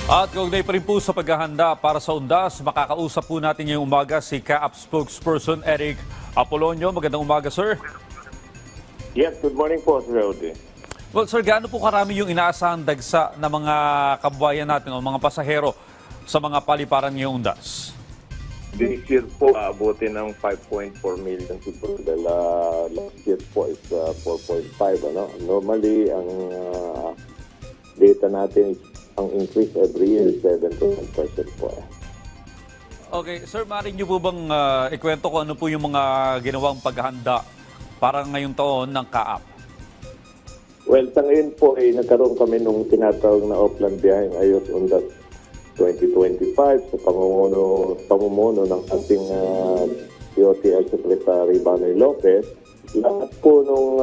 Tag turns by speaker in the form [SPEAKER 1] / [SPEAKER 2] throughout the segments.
[SPEAKER 1] At kaugnay pa rin po sa paghahanda para sa Undas, makakausap po natin ngayong umaga si CAAP spokesperson Eric Apolonio. Magandang umaga, sir.
[SPEAKER 2] Yes, good morning po, Sir Rode.
[SPEAKER 1] Well, sir, gaano po karami yung inaasahang dagsa ng mga kababayan natin o mga pasahero sa mga paliparan ngayong Undas?
[SPEAKER 2] This year po, abutin ng 5.4 million people. Dahil last year po is 4.5. Ano? Normally, ang data natin is ang increase every year is 7% po.
[SPEAKER 1] Okay, sir, maaari niyo po bang ikwento ko ano po yung mga ginawang paghahanda para ngayong taon ng CAAP?
[SPEAKER 2] Well, sa ngayon po, nagkaroon kami nung tinatawag na Oplan Biyaheng Ayos Undas 2025 sa pamumuno ng ating POTL Secretary Banoy Lopez. Lahat po nung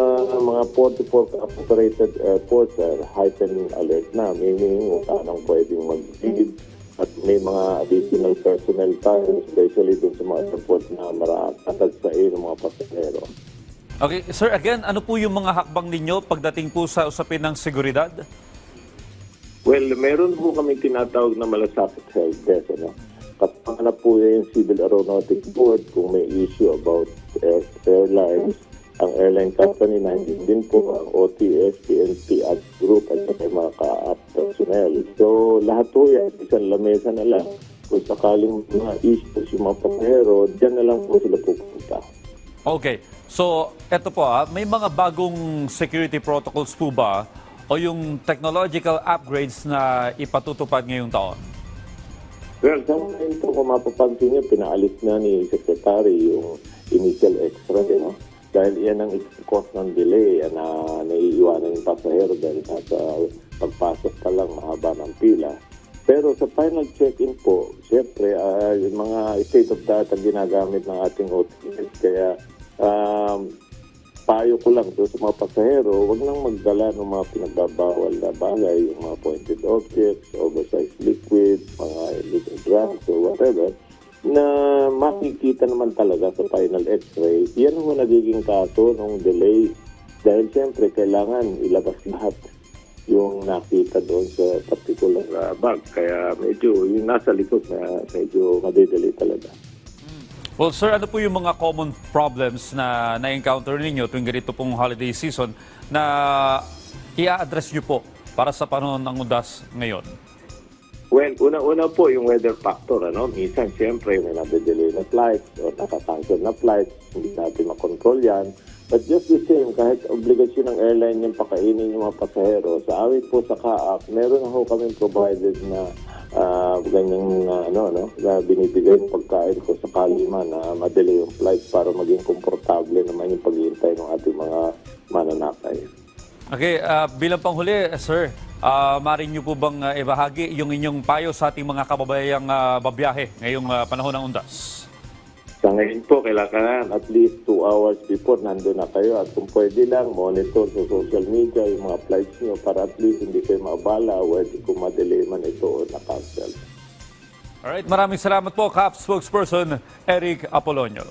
[SPEAKER 2] mga 44 operated airports are heightened alert na, meaning anong pwedeng mag-lead at may mga additional personnel tayo, especially dun sa mga airport na matatagsain ng mga pasahero.
[SPEAKER 1] Okay, sir, again, ano po yung mga hakbang ninyo pagdating po sa usapin ng seguridad?
[SPEAKER 2] Well, meron po kami tinatawag na malasakit help desk. Ano? Kasama na po yung Civil Aeronautics Board kung may issue about airlines. Ang airline company, nandiyan din po ang OTS, PNP at group at saka mga ka-app personnel. So, lahat po yan, isang lamesa na lang. Kung sakaling mga issues yung mga pasahero, dyan na lang po sila pupunta.
[SPEAKER 1] Okay, so eto po may mga bagong security protocols po ba o yung technological upgrades na ipatutupad ngayong taon?
[SPEAKER 2] Well, sa ngayon po, kung mapapansin nyo, pinaalis na ni Secretary yung initial extra, no? Dahil yan ang cause ng delay na naiiwanan yung pasahero dahil sa pagpasok pa lang mahaba ng pila. Pero sa final check-in po, siyempre, yung mga state of data ginagamit ng ating OTS. Kaya payo ko lang doon sa mga pasahero, huwag nang magdala ng mga pinagbabawal na bagay, yung mga pointed objects, oversized liquid, mga illegal drugs or whatever, na makikita naman talaga sa final x-ray. Yan ang nagiging kaso ng delay. Dahil siyempre, kailangan ilabas lahat yung nakita doon sa particular bag. Kaya medyo, yung nasa likod na medyo madidelay talaga.
[SPEAKER 1] Well, sir, ano po yung mga common problems na na-encounter ninyo tuwing ganito pong holiday season na i-address nyo po para sa panahon ng Undas ngayon?
[SPEAKER 2] Well, una-una po yung weather factor. Minsan, siyempre, may nade-delay na flights o nakatansel na flights. Hindi natin makontrol yan. But just the same, kahit obligasyon ng airline yung pakainin yung mga pasahero, sa amin po sa CAAP, meron ako kami provided na ganyang na binibigay yung pagkain ko sa kalima na madelay yung flight para maging komportable naman yung paghihintay ng ating mga mananakay.
[SPEAKER 1] Okay, bilang panghuli, sir, maaari nyo po bang ibahagi yung inyong payo sa ating mga kababayang babiyahe ngayong panahon ng Undas?
[SPEAKER 2] Sa ngayon po, kailangan at least 2 hours before nandun na kayo at kung pwede lang, monitor sa social media yung mga flights nyo para at least hindi kayo maabala o kung madelay man ito o na-cancel.
[SPEAKER 1] Alright, maraming salamat po, CAAP spokesperson Eric Apolonio.